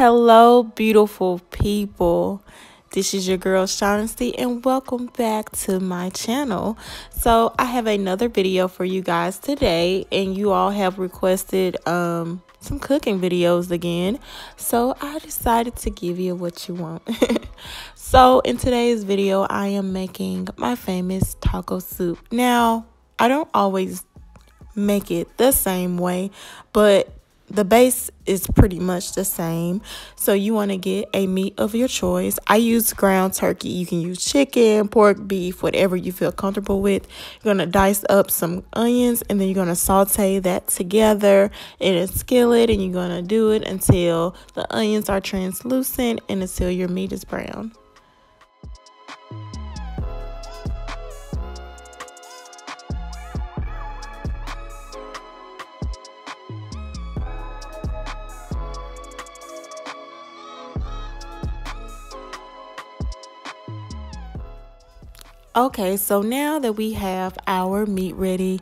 Hello, beautiful people. This is your girl Shainestee, and welcome back to my channel. So I have another video for you guys today, and you all have requested some cooking videos again. So I decided to give you what you want. So in today's video, I am making my famous taco soup. Now, I don't always make it the same way, but the base is pretty much the same. So you want to get a meat of your choice. I use ground turkey. You can use chicken, pork, beef, whatever you feel comfortable with. You're going to dice up some onions, and then you're going to saute that together in a skillet, and you're going to do it until the onions are translucent and until your meat is brown. Okay, so now that we have our meat ready,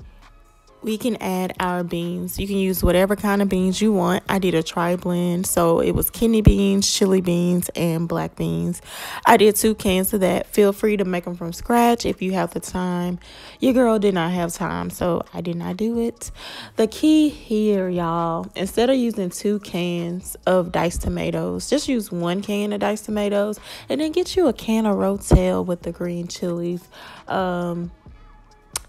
we can add our beans. You can use whatever kind of beans you want. I did a tri-blend, so it was kidney beans, chili beans, and black beans. I did 2 cans of that. Feel free to make them from scratch if you have the time. Your girl did not have time, so I did not do it. The key here, y'all, instead of using 2 cans of diced tomatoes, just use 1 can of diced tomatoes, and then get you a can of rotel with the green chilies.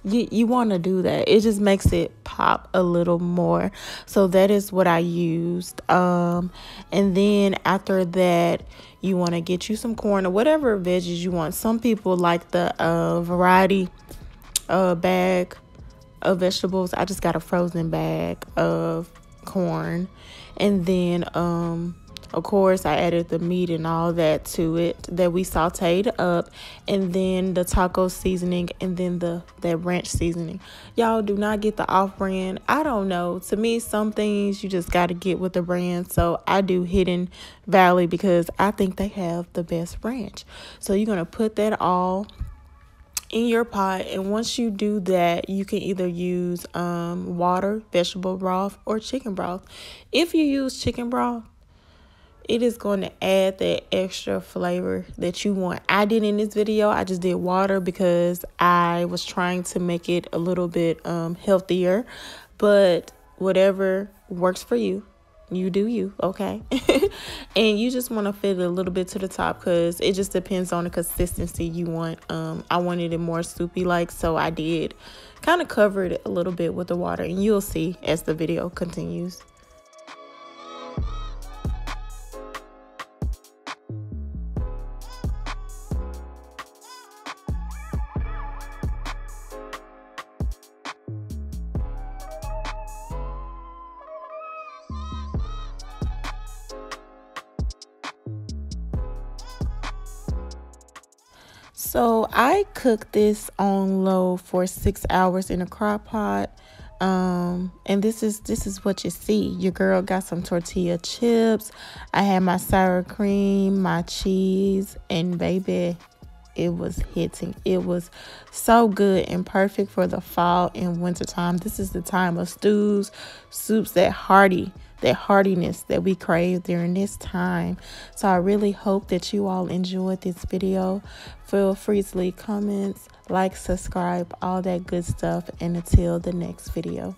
You want to do that. It just makes it pop a little more. So that is what I used. And then after that, you want to get you some corn or whatever veggies you want. Some people like the variety bag of vegetables. I just got a frozen bag of corn. And then of course, I added the meat and all that to it that we sauteed up, and then the taco seasoning, and then that ranch seasoning. Y'all do not get the off-brand. I don't know. To me, some things you just got to get with the brand. So I do Hidden Valley because I think they have the best ranch. So you're going to put that all in your pot, and once you do that, you can either use water, vegetable broth, or chicken broth. If you use chicken broth, it is going to add that extra flavor that you want. I did in this video, I just did water because I was trying to make it a little bit healthier. But whatever works for you, you do you, okay? And you just want to fill it a little bit to the top because it just depends on the consistency you want. I wanted it more soupy like, so I did kind of cover it a little bit with the water, and you'll see as the video continues. So I cooked this on low for 6 hours in a crock pot. And this is what you see. Your girl got some tortilla chips. I had my sour cream, my cheese, and baby, it was hitting. It was so good and perfect for the fall and winter time. This is the time of stews, soups, that hardiness that we crave during this time. So I really hope that you all enjoyed this video. Feel free to leave comments, like, subscribe, all that good stuff. And until the next video.